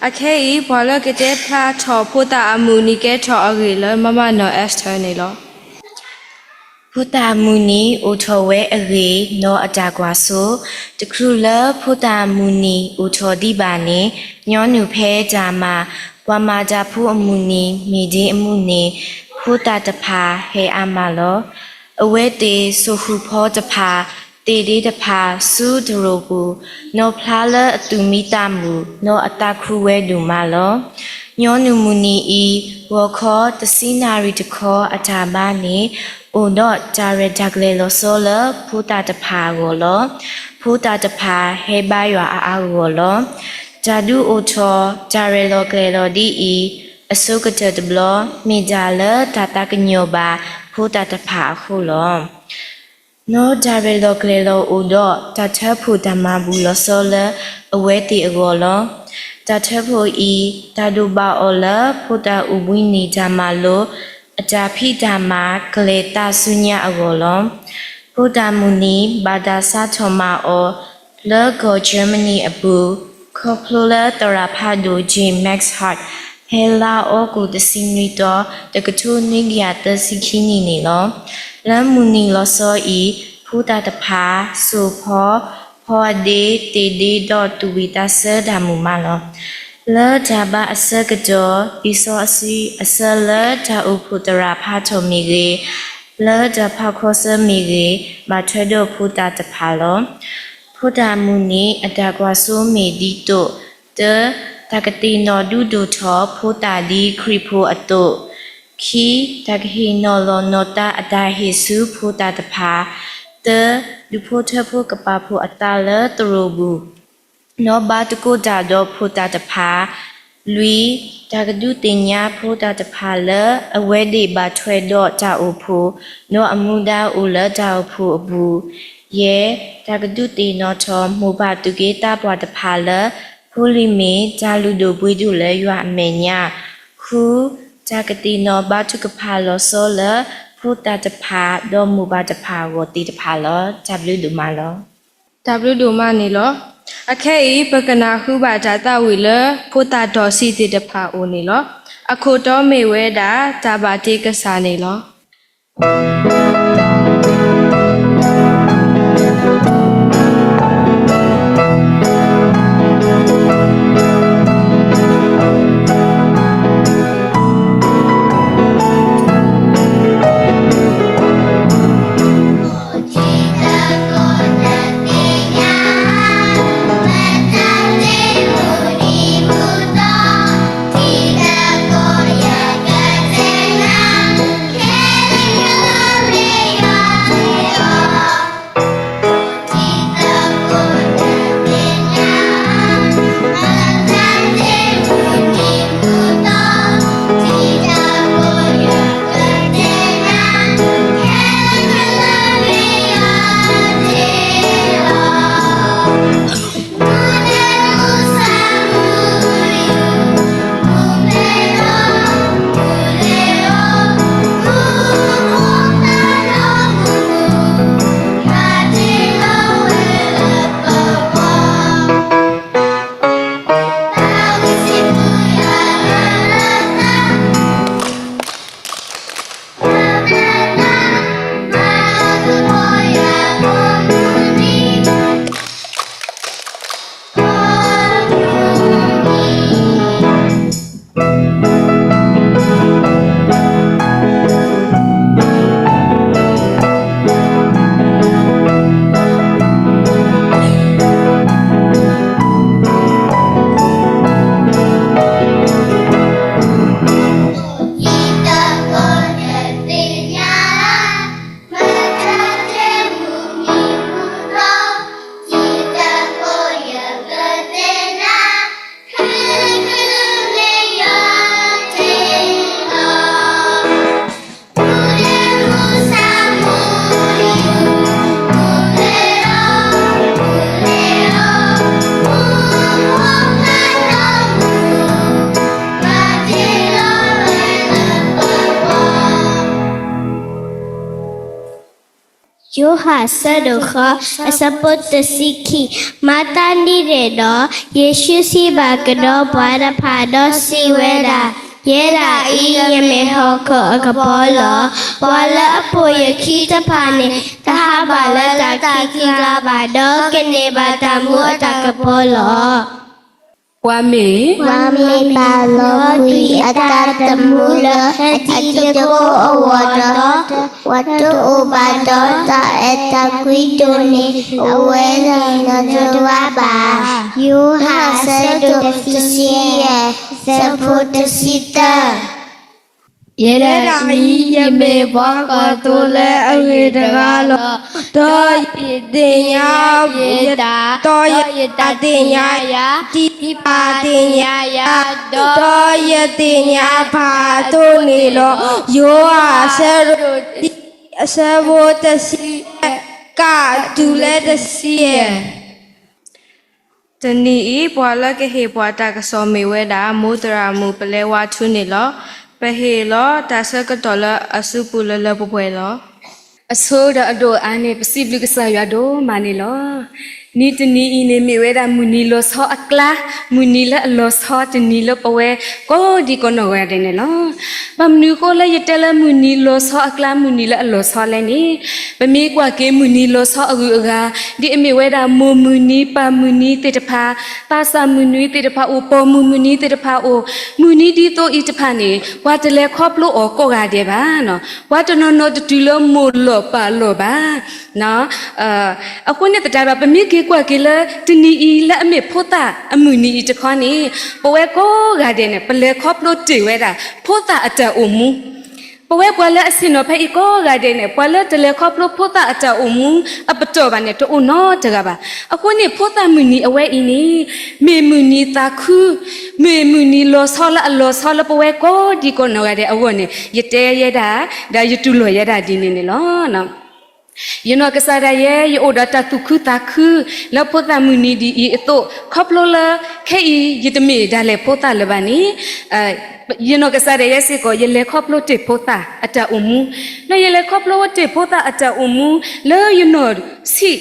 Okay, bola kita pla chop puta amuni ke chop agila mama no Esther ni lo. พุทธามุนีอุทเวอเรโนอาจากวาโซตะครุลพุทธามุนีอุทดิบานีย้อนหนูเพจามาวามาจาผู้อมุนีมีดีอมุนีพุทธาตภาเฮอามาโลอเวเตสุหุพอตภาเตดิตภาสุดโรบูโนพลาเลตุมิตามูโนอัตตาครูเวดุมาโลย้อนหนูมุนีอีวอคอตสินาริตคออาจาบานีโอดอจาเรจักเลโลโซเลพุตาตภาโกโลพุตาตภาเฮบายาอาโกโลจาดูโอชอจาเรโลเกโลดีอีอสุกเจตบลมีจาเลตาตากญโยบาพุตาตภาคูโลโนจาเรโลเกโลโอดอตาเทพุตามาบูโลโซเลอเวติอโกโลตาเทพุอีตาดูบาโอเลพุตาอุบุนีจามาโลอาจารย์พิดามากเลตาสุญญาอโกลมพุทธามุนีบาดาซาทมาโอเลโกเยอรมนีอบูคอพลูเลตราพาดูจีแม็กซ์ฮาร์ดเฮลาโอกูตสินิโตตะกทูนิกยาตสิคินีนี่ลและมุนีลอโซอีพุทธาตภาสุพอพอเดเตเดดอตุวิตาเสดามุมาลเลจาบะอเสกจออิโซอสีอเสเลจาอุพุตราพาโทมิเกเลจาพาโคเซมิเกมาเทโดพุตาตภาโลพุทธามุนีอตากวาโซเมดิโตเตตากติโนดุโดทอพุตาดีคริโพอโตคีตากหิโนโลโนตาอตาเฮซุพุตาตภาเตดุโพเทโพกปาโพอตาเลตโรบูโนบาตโกจาโดพุตาตภาลุยตากดุติญญาพุตาตภาเลอเวดิบาทเวโดจาโอภูโนอมุดาอุเลจาโอภูอบูเยตากดุติโนทอมูบาตุเกตาปวตภาเลพูลิเมจาลุโดบุยดุเลยัวอเมญาคูจากติโนบาตุกภาโลโซเลพุตาตภาโดมูบาตภาวติตภาโลจับลุดุมาโล W do ma ni lo. Okay, pagana hu ba data wi le puta do si ti de pha o ni lo. Akho to me we da ta ba ti ka sa ni lo. Yoha Sadokha Asapot the Siki Matandi Redo Yeshu Sibakado Bada Pado Siweda Yera Iyame Hoko Akapolo Wala Apoya Kita Pane Tahabala Takiki Labado Keneba Tamu Takapolo Wame Wame Palo Kui Atatamula Atito Awada Watu Ubado Ta Etakui Doni Awela Najuaba Yuha Sedo Fisia Seputa Sita Yera Iyame Baka Tole Agidagalo Toy Dinya Yeda Toy Tadinya Tipa Dinya Toy Dinya Patunilo Yoa Servo the Sea Ka Dule the Sea တနီဘွာလကဟေဘွာတာကစောမေဝဲတာမုဒရာမူပလဲဝါထုနေလောပဟေလောတာဆကတော်လအစုပူလလပပွဲလောအဆိုးဒအဒိုအာနေပစီဘလကဆာရဒိုမာနေလောနီတနီအင်းနေမေဝဲတာမူနီလောဆောအကလာမူနီလလောဆောတနီလပဝဲကိုဒီကနောဝဲတဲ့နေလောဘမ်နူကိုလည်းရတလမူနီလောဆောအကလာမူနီလလောဆောလဲနေပမေကွာကေမူနီလောဆောအကူအကဒီအမေဝဲတာမူမူနီပါမူနီတေတဖာတာဆာမူနီတေတဖာအိုပေါ်မူမူနီတေတဖာအိုမူနီဒီတိုဤတဖာနေဝါတလဲခေါပလို့အောကိုကတဲ့ပါနော်ဝါတနောနောတူလမိုလောပါလောပါနော်အခုနဲ့တတာပမေကေကွာကေလတနီဤလက်အမေဖို့တာအမူနီတခွာနေပဝဲကိုကတဲ့နဲ့ပလဲခေါပလို့တေဝဲတာဖို့တာအတအုံမူပဝဲပွာလအစင်တော့ဖဲဤကိုကတဲ့နဲ့ပွာလတလဲခေါပလို့ဖို့တာအတအုံမူအပတော်ပါနဲ့တူနော်တကပါအခုနဲ့ဖို့တာမူနီအဝဲဤနေမေမူနီတာခုမေမူနီလောဆောလအလောဆောလပဝဲကိုဒီကိုနော်ရတဲ့အဝဲနဲ့ရတဲရတာဒါရတူလောရတာဒီနေနေလောနော်ယနောကစားရရဲ့ယိုဒတာတုခုတာခုလဖို့တာမူနီဒီအတော့ခပ်လောလခဲဤယတမေဒါလေဖို့တာလဘာနီယနောကစားရရဲ့စေကိုယလေခပ်လို့တေဖို့တာအတအုံမူလေယလေခပ်လို့တေဖို့တာအတအုံမူလေယနောစီ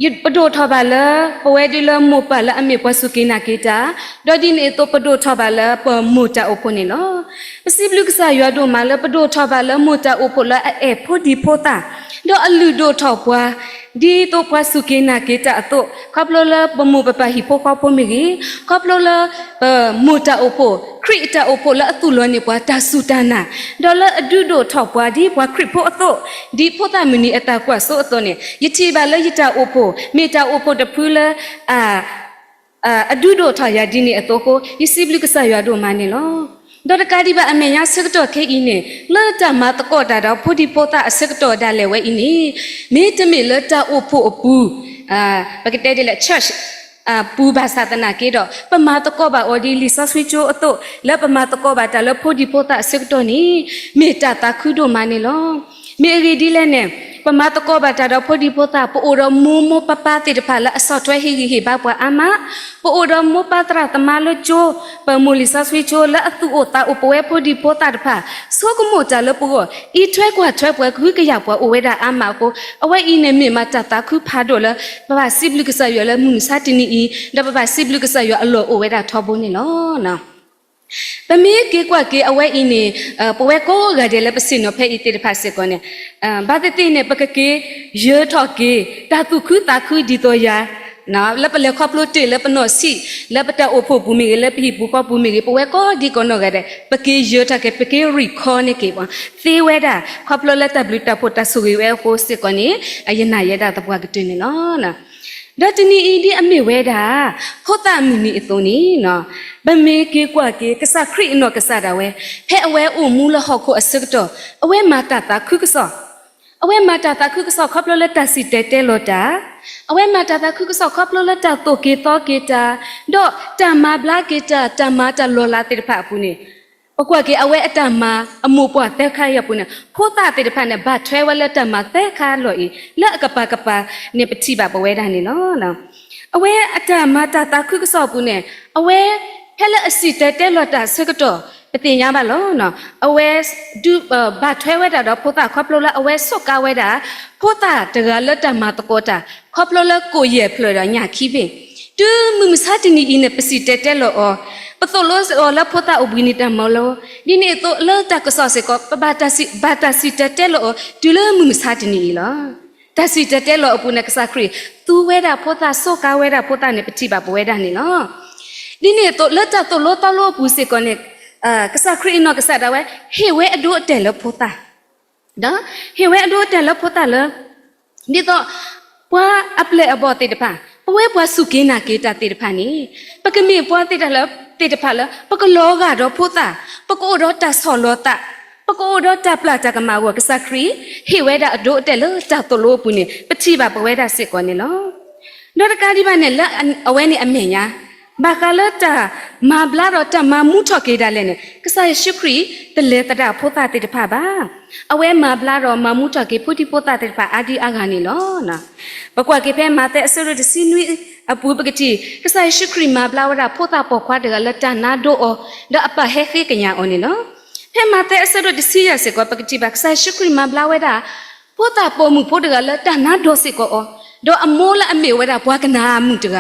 ယပဒိုထဘာလပဝဲဒီလမောပလအမေပစုကိနာကေတာဒေါ်ဒီနေတော့ပဒိုထဘာလပမူတာအဖို့နေလောပစီဘလုကစားရတော့မလပဒိုထဘာလမူတာအဖို့လအဲဖို့ဒီဖို့တာဒေါ်အလူဒိုထောက်ပွားဒီတော့ပွားစုကိနာကေတာတော့ခပ်လောလပမူပပဟိဖို့ခေါဖို့မီခပ်လောလမူတာအဖို့ခရစ်တာအဖို့လအတူလောနေပွားတာစုတနာဒေါ်လအဒုဒိုထောက်ပွားဒီပွားခရစ်ဖို့အတော့ဒီဖို့တာမီနီအတာကွာဆိုအတော့နေယတိပါလယတာအဖို့မေတာအဖို့တဖူးလအဒုဒိုထောက်ရဒီနေအတော့ကိုယစီဘလကဆာရတော့မနေလောဒေါ်ကာဒီဘာအမေယာစကတော့ခဲအင်းနေလော်တာမတကောတာတော့ဖူဒီပိုတာအစကတော့ဒါလေဝဲအင်းနေမေတမေလော်တာအဖို့အပူပကတဲ့လေ church ပူဘာသာတနာကေတော့ပမာတကောဘာအော်ဒီလီဆာဆွေချိုအတော့လပမာတကောဘာတလဖူဒီပိုတာအစကတော့နေမေတာတာခုတို့မနေလောမေရီဒီလဲနေပမာတကောဘာတာတော့ဖူဒီပိုတာပိုရမူမပပတိတဖလာအစောထွဲဟီဟီဘာပွားအမပိုရမပတရတမလချိုပမူလီဆာဆွေချိုလာအတူအတာအပွဲဖူဒီပိုတာတဖဆိုကမိုတာလပိုဤထွဲကွာထွဲပွဲခုကရပွားအဝဲတာအမကိုအဝဲဤနေမြေမှာတတာခုဖာတော့လပပစိဘလကဆာရလမူစာတနီဤဒပပစိဘလကဆာရအလောအဝဲတာထောဘုံနေလောနော်ပမေကေကွာကေအဝဲအင်းနေပဝဲကိုကတဲ့လပစင်နဖဲဤတေတဖာစစ်ကောနေဘာတတိနေပကကေရေထော့ကေတာတုခုတာခုဒီတော့ယာနော်လပလေခေါပလို့တေလပနောစီလပတာအဖို့ဘူမီလပိဘူကောဘူမီပဝဲကိုဒီကောနော်ကတဲ့ပကေရေထကေပကေရီခေါ်နေကေပါသေဝဲတာခေါပလို့လက်တဘလူတာဖို့တဆူဝဲကိုစစ်ကောနေအယနာရတာတပွားကတွင်းနေနော်နော်ဒါတနီအီဒီအမေဝဲတာဖို့တာမီနီအသွနီနော်ဗမေကေကွာကေကဆခရိနောကဆတာဝဲဖဲအဝဲအုံမူလဟောက်ကိုအစကတော့အဝဲမာတာတာခုကဆောအဝဲမာတာတာခုကဆောခပ်လလက်တစီတဲတဲလောတာအဝဲမာတာတာခုကဆောခပ်လလက်တတိုကေတောကေတာဒေါတမဘလာကေတာတမတာလောလာတေဖာပူနေပကွာကေအဝဲအတမအမှုပွားတဲခါရပူနေဖိုးတာတေဖာနဲ့ဘာထွဲဝလက်တမတဲခါလောဤလက်ကပါကပါနေပတိပါပဝဲတာနေနော်နော်အဝဲအတမတာတာခုကဆောပူနေအဝဲဖဲလက်အစီတဲတဲလောတာစကတော့ပ တင်ရပါလို့နော်အဝဲဒူဘာထွဲဝဲတာတော့ဖိုးတာခေါပလိုလာအဝဲစော့ကဝဲတာဖိုးတာတကလတ်တမတကောတာခေါပလိုလာကိုရဖလရညာခိပင်တူမမစားတင်နေပစီတဲတဲလောပသောလောလာဖိုးတာအဘိနေတာမလောဒီနေတော့လောတာကဆောစေကောဘာတာစီတဲတဲလောဒူလမမစားတင်နေလောတစီတဲတဲလောအပူနေကစားခရီသူဝဲတာဖိုးတာစော့ကဝဲတာဖိုးတာနေပတိပါဘဝဲတာနေလောဒီနေတော့လက်တာတော့လောတလောပူစေကောနေကစားခရီနော်ကစားတာဝဲဟေဝဲအဒိုတဲလောဖိုးတာနော်ဟေဝဲအဒိုတဲလောဖိုးတာလောဒီတော့ပွာအပလေအဘောတေတဖာပဝဲပွာစုကင်းနာကေတာတေတဖာနေပကမေပွာတေတလောတေတဖာလောပကလောကတော့ဖိုးတာပကိုတော့တဆော်လောတာပကိုတော့တပလာတကမာဝကစားခရီဟေဝဲတာအဒိုတဲလောတာတလို့ပူနေပတိပါပဝဲတာစစ်ကောနေလောတော့တကားဒီပါနဲ့လက်အဝဲနေအမြင်ညာဘာကလတာမာဘလာတော့တမမှုထော်ကေတာလဲနဲ့ကစားရှုခရီတလေတတာဖိုးတာတေတဖာပါအဝဲမာဘလာတော့မမှုထော်ကေဖူတီဖိုးတာတေတဖာအာဒီအာဂါနေလောနာဘကွာကေဖဲမာတဲ့အစရဒစီနွီအပူပကတိကစားရှုခရီမာဘလာဝတာဖိုးတာပေါ်ခွားတကလတာနာဒိုအောဒါအပဟဲခေကညာအောနေလောဖဲမာတဲ့အစရဒစီရစေကောပကတိဘကစားရှုခရီမာဘလာဝတာဖိုးတာပေါ်မှုဖိုးတကလတာနာဒိုစေကောအောဒေါ်အမိုးလာအမေဝတာဘွားကနာမှုတက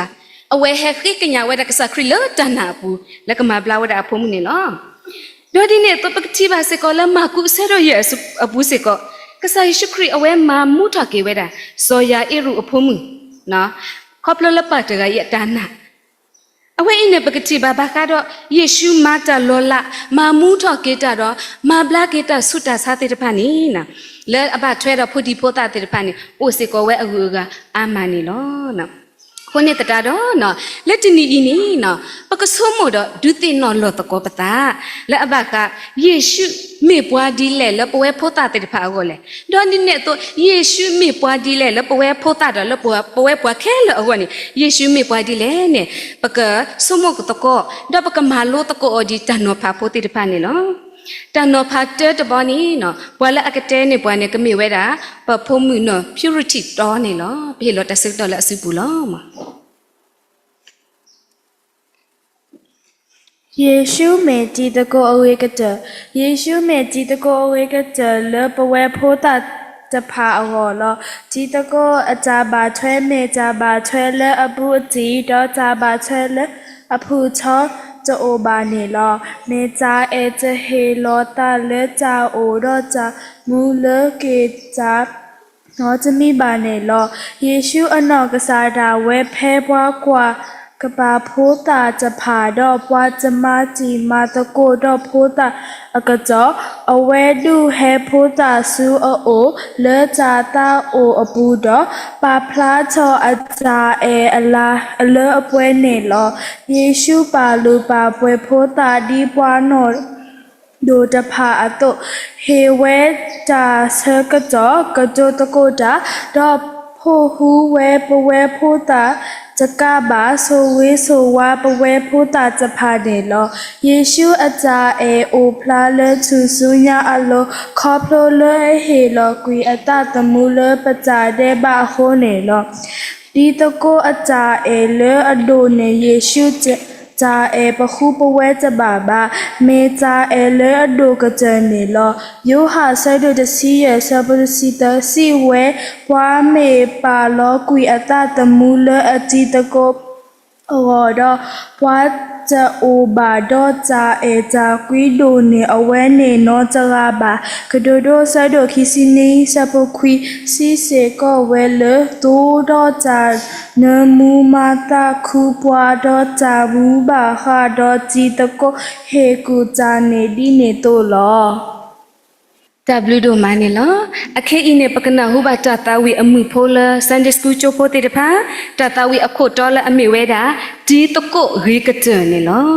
အဝဲဟဲခိကညာဝဲတကစားခရီလတနာဘူးလကမဘလာဝဒအဖုံးနေလောဒိုဒီနေတော့ပကတိပါစကောလမကုဆရရအပူစကောကစားရှုခရီအဝဲမာမှုထကေဝဲတာစောယာအရုအဖုံးမှုနော်ခေါပလလပတ်တကရတနာအဝဲအင်းပကတိပါဘာကတော့ယေရှုမာတာလောလာမာမှုထကေတာတော့မာဘလာကေတာဆုတာစားတဲ့တဖာနေနာလဲအဘထွဲတော့ဖုတီဖိုးတာတဲ့တဖာနေအိုစကောဝဲအကူကအာမနီလောနော်ခုနေတတာတော့နော်လက်တနီအင်းနီနော်ပကဆုမို့တော့ဒုတိနော်လောတကောပတာလက်အဘကယေရှုမေပွားဒီလဲလပဝဲဖိုးတာတဲ့ဖာကိုလေတော့ဒီနဲ့တော့ယေရှုမေပွားဒီလဲလပဝဲဖိုးတာတော့လပဝဲပွားခဲလောဟောနေယေရှုမေပွားဒီလဲနဲ့ပကဆုမို့တကောတော့ပကမာလို့တကောဒီတနော်ဖာဖိုးတဲ့ဖာနေလောတနော်ဖာတဲ့တဘောနီနော်ဘွာလအကတဲနေဘွာနေကမေဝဲတာပဖုံးမှုနော် purity တော်နေလောပြေလောတဆစ်တော်လက်အစုပူလောမယေရှုမေတီတကိုအဝေကတယေရှုမေတီတကိုအဝေကတလပဝဲဖိုးတာတဖာအောလောជីတကိုအကြပါထွဲမေကြပါထွဲလအပူအတီတော့ကြပါထွဲလအဖူချောจะโอบาနေလောမေจาเอจะเฮโลตาเลจาโอรจามูเลเกจาနောจะมีบาနေလောယေရှုအနောက်ကစားတာဝဲဖဲပွားกว่ากะปาโพตาจะผ่าดอกว่าจะมาจีมาตะโกดอกโพตาอกะจออเวดูแฮโพตาซูโอเลจาตาโออปูดอปาพลาชออาจาเออลาเลอปวยเนลอเยซูปาลูปาปวยโพตาดีปวานอดูจะพาอโตเฮเวจาเซกะจอกะโจตะโกดาดอโพฮูเวปเวโพตาจะกาบาโซเวโซวาปเวพุตาจะพาเนลอเยซูอาจาเอโอพลาเลชูซุญาอโลคอพโลเลเฮโลกุยอตาตมูเลปจาเดบาโคเนลอดีตะโกอาจาเอเลอโดเนเยซูเจจาเอปะคูปเวจะบาบาเมจาเอเลอโดกะเจเนลอโยหาไซโดจะซีเยซาบรซิตาซีเววาเมปาโลกุยอตาตมูเลอจิตะโกအော်တော့ဘွားချအိုဘာတော့ချာအေချာကွီဒိုနေအဝဲနေနော်ချရာဘာကဒိုဒိုဆာဒိုခီစီနီစပခွီစီစေကောဝဲလေတိုးတော့ချာနမူမာတာခုဘွားတော့ချာဘူးဘာဟာတော့ជីတကိုဟေကူချာနေဒီနေတိုလောW တို့မနေလောအခက်အင်းနဲ့ပကနာဟုဘတာတာဝီအမှုဖိုးလ Sunday School ချိုဖို့တေတဖာတာတာဝီအခုတော်လအမေဝဲတာဒီတကုတ်ရီကကျနေလော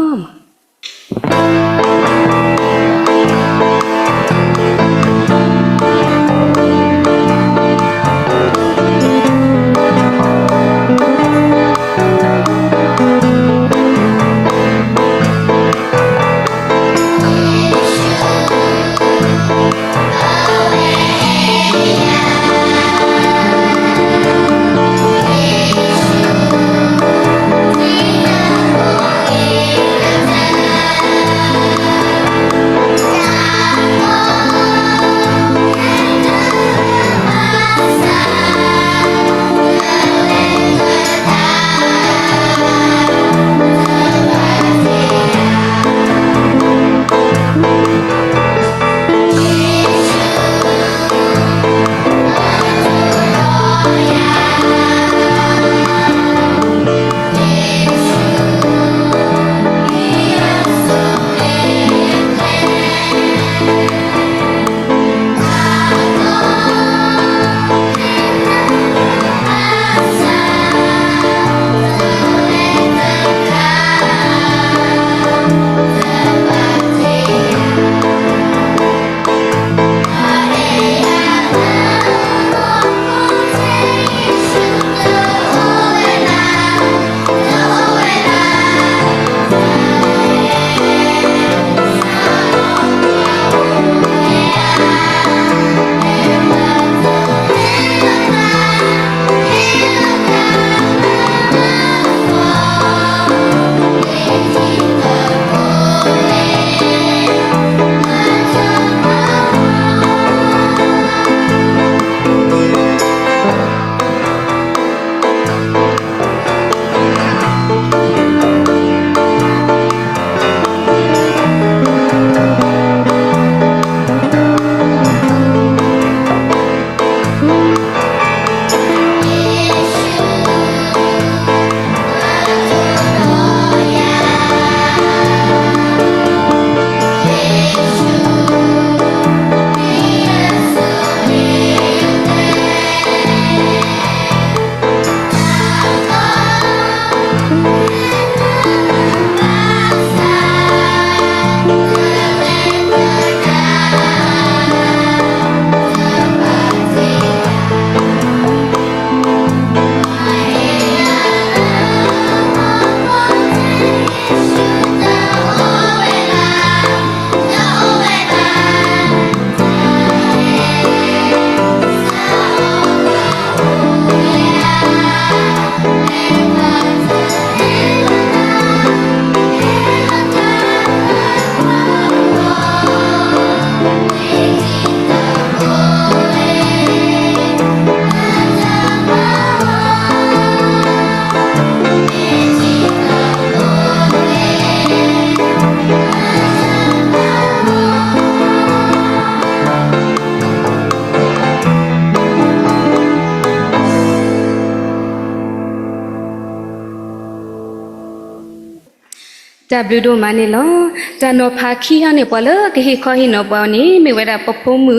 W တို့မနေလောတန်တော့ဖာခီဟနေပေါ်လကဟေခေါ်ဟိနော်ပေါ်နေမေဝဲတာပဖုံးမှု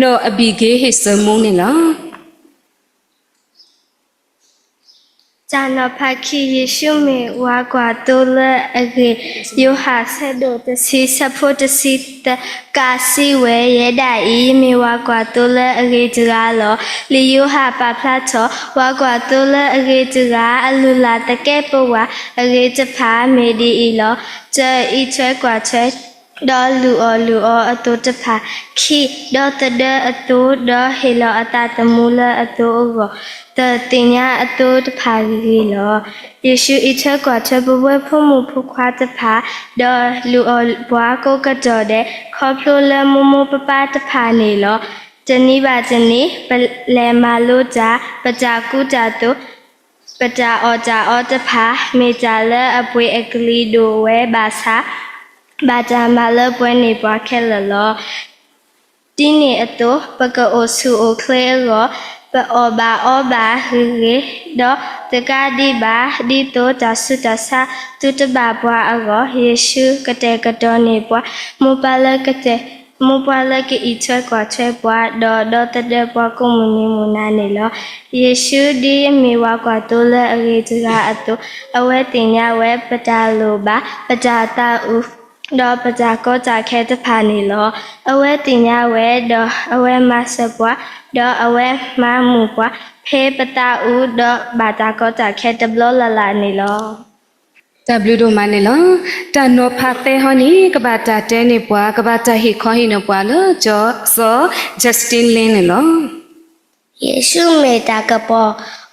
နော်အဘီဂေဟိစမုံနေလော จานอภักขียิชุเมวากว่าตัวละอเกโยหาเสดตสิสัพพุตสิตกาสิเวเยดาอีเมวากว่าตัวละอเกจราลอลิโยหาปาพลาชอวากว่าตัวละอเกจราอลุลาตะแกปวาอเกจะพาเมดีอีลอเจออีช่วยกว่าช่วยดอลูออตุจะพาขีดอตะเดอตุดอเฮลออตาตะมูลอตุโกตะติญญาอตุตะพากีลอเยซูอีเชกว่าเชบเวผู้หมู่ผู้ควาตะพาดอลูบัวโกกะจอเดขอพลูละมุมุปะปาตะพานี่ลอจะนี้บาจะนี้ปะแลมาโลจาปะจากูจาตุปะจาอตะพาเมจาเลอป่วยอกลีโดเวบาซาบาจามาเลป่วยนี่ปาแค่ละลอទីនេះអតុបកអូស៊ូអូក្លេរបអបាហឺដតកាឌីបាឌីតូតាសុតាសាទុតបាបွာអរយេស៊ូកតេកតនេបွာមូបាលកតេមូបាលកអ៊ីឆេកွာឆេបွာដតតេបွာគុំនីមូណានេឡយេស៊ូឌីមេវ៉ាកွာតូលអរេចរាអតុអវេតិញ្ញាវេបតាលោបាបចាតាឧดอปะจาก็จะแค่ตะพานี่ลอเอาไว้ติญญาเวดอเอาไว้มาสะปัวดอเอาไว้มาหมู่ปัวเพปตาอูดอบาจาก็จะแค่ตะบลอละนี่ลอ W တို့မနေလောတန်တော့ဖာတဲဟောနီကဘာတာတဲနေပွားကဘာတာဟိခေါ်ဟိနပွားလောကျော်စော Justin Lin နေလော ယေရှုမေတ္တာကပေါ်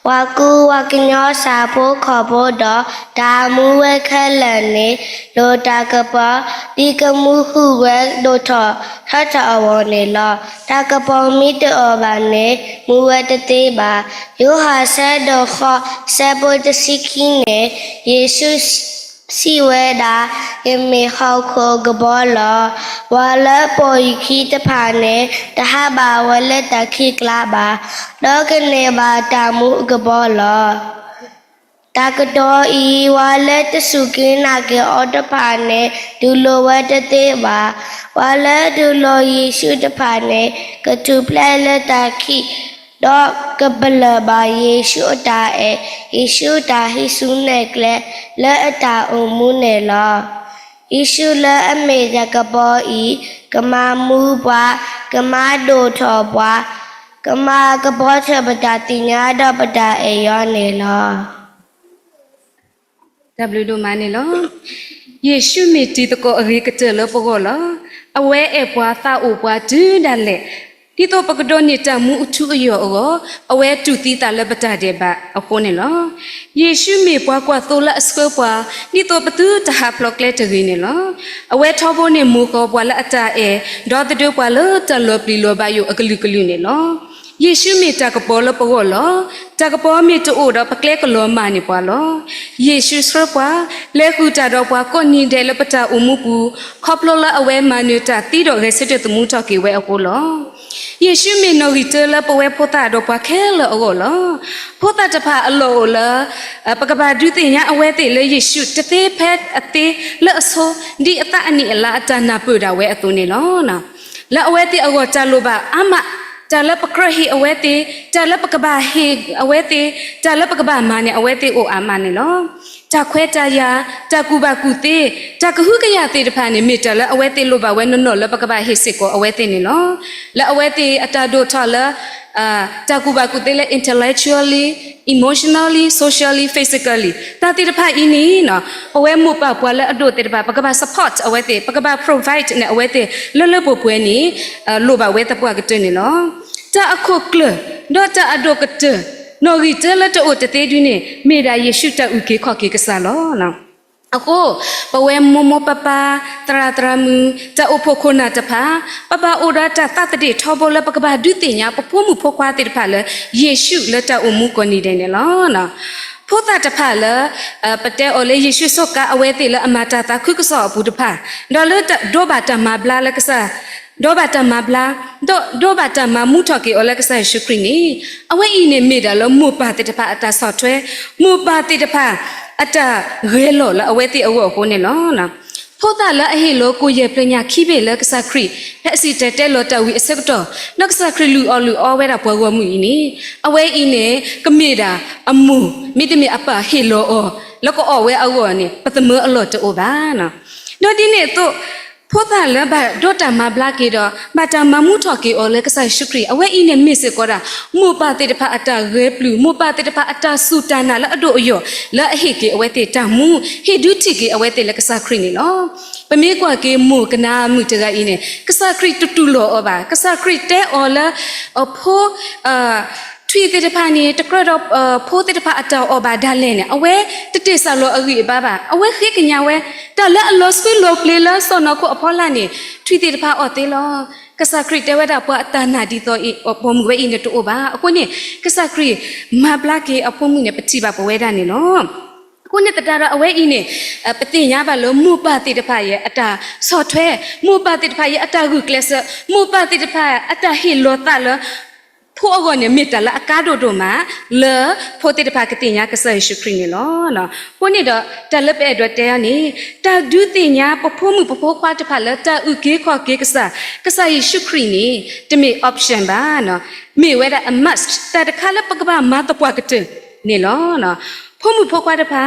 ဝါကူဝါကညောစာဖို့ခေါ်ဖို့တော့ဒါမူဝဲခက်လန်နေလိုတာကပေါ်ဒီကမှုဟုဝဲတို့ထော်ထထအဝနေလောတာကပေါ်မီတောဘာနေမူဝဲတသေးပါယောဟာဆဲတော့ခေါ်ဆဲဖို့တစီခင်းနေယေရှုစီဝဲတာယမေဟောက်ခိုကဘောလောဝါလပေါ်ခီတဖာနေတဟဘာဝလက်တခိကလာပါတော့ကနေပါတာမှုကဘောလောတာကတော်ဤဝါလက်တစုကင်းနာကေအော်တဖာနေဒူလိုဝဲတသေးပါဝါလက်ဒူလိုယေရှုတဖာနေကတူပလဲလက်တခိတော့ကပလဘာယေရှုတာယေရှုတာဟိဆုနေကလေလက်အတာအုံမူနေလောယေရှုလက်အမေဇကပေါ်ဤကမာမူပွားကမာဒိုထောပွားကမာကဘောချပတာတင်ညာတော့ပတာအေယောနေလော W တို့မနေလောယေရှုမေတီတကောအရေကတလပကောလောအဝဲအပွားသာအိုပွားဒူးဒါလေဒီတော့ပကဒိုနေတာမူအထူအယောအဝဲတူတီတာလပတာတဲ့ပါအခုနေလောယေရှုမေပွားကွာသောလအစကောပွားဒီတော့ပတူတဟာဖလောကလက်တရင်းနေလောအဝဲထောဖို့နေမူကောပွားလအတာအဲဒေါ်တတူပွားလို့တလောပလီလောဘယုအကလူကလူနေလောယေရှုမေတာကပေါ်လပေါ်လောတာကပေါ်မေတူတော့ပကလက်ကလောမာနေပွားလောယေရှုစရပွားလဲခုတာတော့ပွားကိုနီတယ်လပတာအမှုပူခေါပလောလအဝဲမာနေတာတီတော့ရဲစစ်တဲ့တမှုတော့ကေဝဲအခုလောယေရှုမေနော်ဂီတလပဝဲပိုတာတော့ပွားခဲလောအောလောပိုတာတဖာအလောလပကဘာဒုတိယအဝဲတဲ့လေယေရှုတသေးဖက်အသေးလဲအစောဒီအတအနိအလာအတနာပူတာဝဲအသူနေလောနော်လဲအဝဲတဲ့အောကြလို့ပါအမจาลปกรหิอเวติจาลปกบาหิอเวติจาลปกบามาเนี่ยอเวติโออามาเนี่ยလောจากแควจายาจากกูบากูติจากหุกยาติตะพาเนี่ยมิจาลอเวติโลบาเวโนโนลปกบาหิสิโกอเวติเนี่ยလောและอเวติอตาโดทอลจากกูบากูติและ intellectually emotionally socially physically ตาติตะพาอีนี่เนาะอเวมุปะปวละอโดติตะพาปกบา support อเวติปกบา provide เนี่ยอเวติลปปวยนี่โลบาเวตะปวกตเนี่ยเนาะจะအခုကလတော့จะอโดกตနော်ရီတလတအိုတသေးတွင်းနေမိဒါယေရှုတဥကေခော့ကေကစားလောနော်အခုပဝဲမမပပတရာတရာမူတအဖို့ခုနာတဖာပပအိုဒတာတတတိထောဘောလပကဘာဒုတိညာပပိုးမှုဖို့ခွာတိတဖာလေယေရှုလက်တအမှုကိုနေတယ်နော်နော်ဖို့တာတဖာလေပတဲအိုလေယေရှုစောကအဝဲတိလေအမတာတာခုကစောဘူးတဖာဒေါ်လတဒေါဘာတမဘလာလကစားဒေါဘတာမဘလာဒေါဘတာမမူထကေအလကဆာရှုခရီနီအဝဲဤနေမိတယ်လို့မူပါတိတဖာအတာဆော့ထွဲမူပါတိတဖာ အတာရဲလောလာအဝဲတိအဝကိုနေလောနာဖို့တာလာအဟေလောကိုရဲ့ပညာခိဘေလကစခရီဖက်စီတဲလောတဝီအစက်တော့နကစခရီလူအောဝဲတာပွဲဝမှုဤနေအဝဲဤနေကမေတာအမှုမိတမီအပဟေလောအောလောကအောဝဲအောဝနေပသမအလောတောဘာနော်တော့ဒီနေ့တော့ဖို့တာလဘဒေါတာမဘလာကေတော့ဘာတာမမှုထော်ကေအော်လေကဆိုင်ရှုခရီအဝဲဤနေမစ်စကောတာမူပါတေတဖအတာရဲပလူမူပါတေတဖအတာစူတနာလာအဒိုအယောလာအဟေကေအဝဲတေတမှုဟေဒုတိကေအဝဲတေလကစားခရီနေလောပမေကွာကေမူကနာမှုတကဤနေကစားခရီတူတူလောအဘာကစားခရီတဲအော်လာအဖိုးထွေတေတဖာနေတကရတော့ဖိုးတေတဖာအတောအဘာဒါလဲနေအဝဲတတိဆာလောအဂီဘာဘာအဝဲခေကညာဝဲတလဲအလောစကွေလောပလေလာစောနကိုအဖော်လာနေထွေတေတဖာအော်တေလောကစားခရီတဲဝဲတာပွားအတနာဒီတော့ဘုံဝဲအင်းတူဘာအခုနေကစားခရီမဘလာကေအဖုံမှုနေပတိပါပဝဲတာနေနော်ကိုနဲ့တတရအဝဲဤနေပတိညာပါလို့မူပါတိတဖာရဲ့အတာဆော့ထွဲမူပါတိတဖာရဲ့အတာကုကလစ်မူပါတိတဖာအတာဟီလောတာလောဖို့အကောနေမြစ်တလာအကားတို့မှာလေဖို့တိတဖာကတိညာကဆယ်ရှုခရင်းလောနော်ကိုနေတော့တလက်ပဲအတွက်တဲနေတာဒုတိညာပဖို့မှုပဖို့ခွားတဖာလဲတာဥကေခေါ်ကေကဆာယေရှုခရင်းနေတမေ option ပါနော်မေဝဲတာ a must တာတခါလဲပကပမတ်ပွားကတဲ့နေလောနော်ဖို့မှုဖို့ခွားတဖာ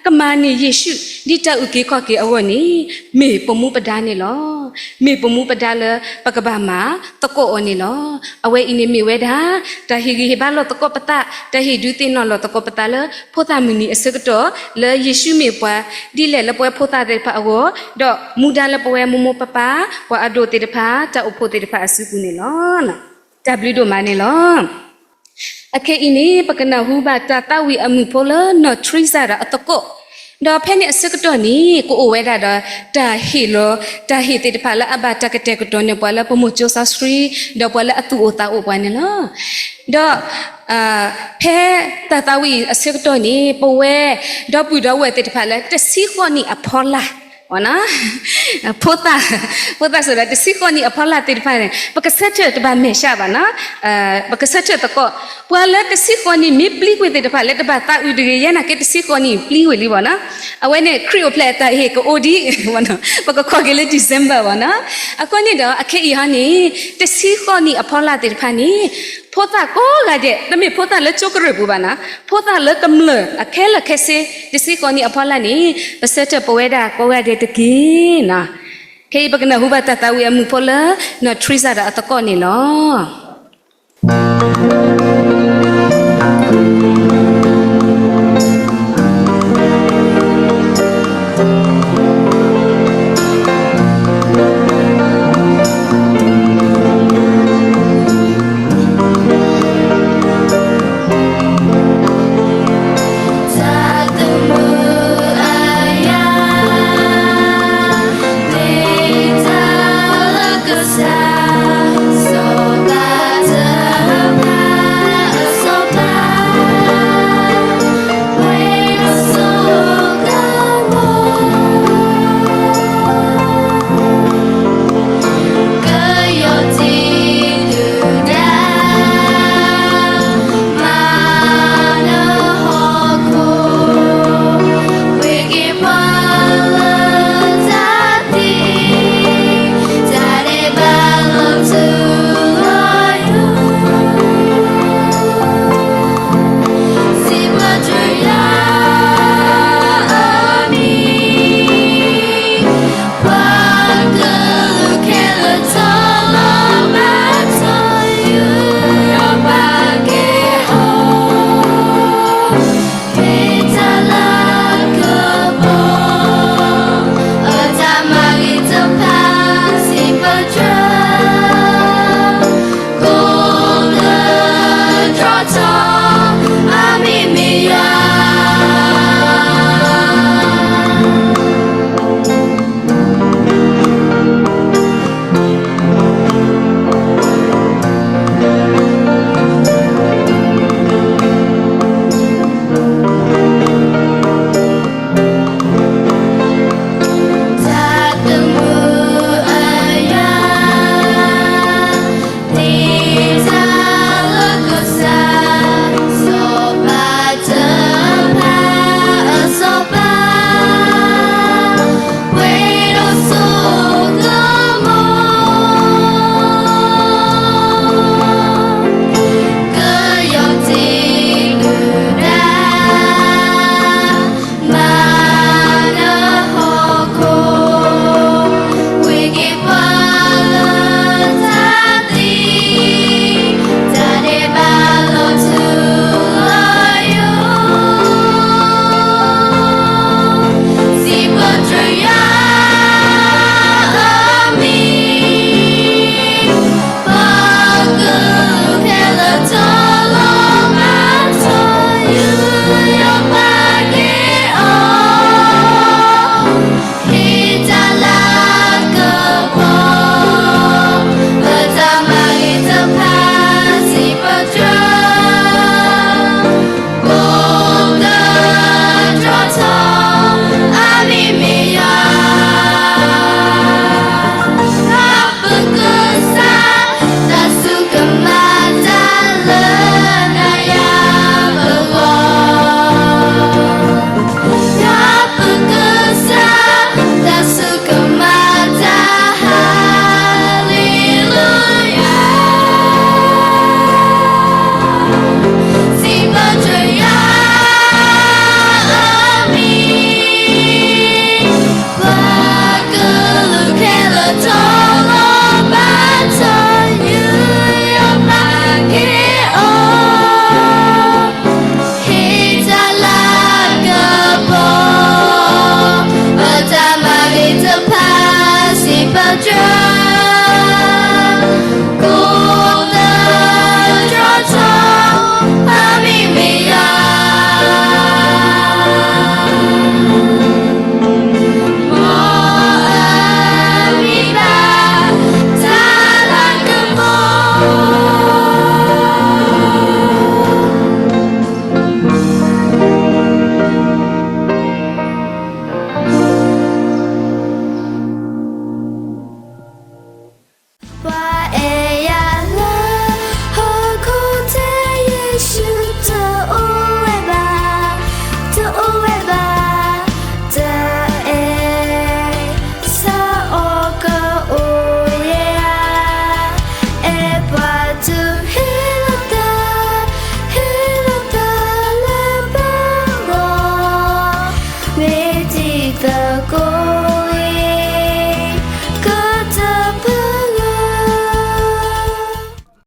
ကမာနေယေရှုဒီတာဥကေခေါ်ကေအဝနေမေပမှုပဒါနေလောမေပမှုပဒါလဲပကပမတကောအနေလောအဝဲအင်းမေဝဲတာတဟီဂီဘာလောတကောပတာတဟီဒူတင်နော်လောတကောပတာလဲဖို့တာမီနီအစကတော့လဲယေရှုမေပွားဒီလဲလပွဲဖို့တာတဲ့ဖာအဝတော့မူဒါလပွဲမမပပပွားအဒိုတေတဖာတာဥဖို့တေတဖာအစုကူနေလောနော် W တို့မနေလောအခေအင်းနေပကနဟူဘာတာတဝီအမှုဖိုလနော်ထရီစာရအတကောတော့ဖဲ့နေအစကတော့နီကိုအိုဝဲတာတော့တာဟီလောတာဟီတေတဖာလာအဘတာကတဲ့ကတော့နေပွာလာပမှုချိုဆာစထရီတော့ပွာလာအတူအိုတာအိုပွားနေလောတော့ဖဲတဝီအစကတော့နီပဝဲတော့ပူတော့ဝဲတေတဖာလာတစီခေါနီအဖောလာဝနာဖို့တာဆိုတော့တစီခေါနီအဖောလာတေတဖာနေပကဆက်တဲ့တပါမေရှာပါနော်ပကဆက်တဲ့တော့ပွာလာတစီခေါနီမေပလီဝဲတေတဖာလက်တပါတာဥဒရရနာကတစီခေါနီပလီဝဲလီပါနော်အဝဲနဲ့ခရီယိုပလက်တာဟေကိုအိုဒီဝနာပကခေါ်ကလေးဒီဇင်ဘာဝနာအခုနေတော့အခေဟာနေတစီခေါနီအဖောလာတေတဖာနေဖို့တာကိုကတဲ့တမေဖို့တာလက်ချိုကရပူပါနာဖို့တာလက်ကမလအခဲလက်ခဲစေဒီစီကောနီအဖော်လာနေပစက်တပဝဲတာကိုရတဲ့တကင်းနာခေဘကနဟူဘတာတဝီအမှုဖော်လာနော်ထရီဇာတာအတကောနေနော်